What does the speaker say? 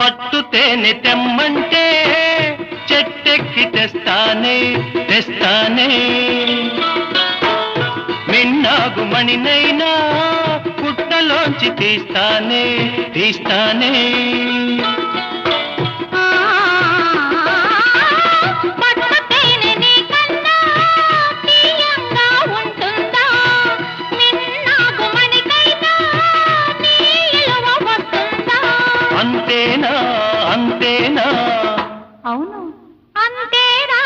పట్టు తేనె తెమ్మంటే చెట్టెక్కి తెస్తానే తెస్తానే మిన్నాగు మణినైనా పుట్టలోంచి తీస్తానే తీస్తానే అవును అంతేరా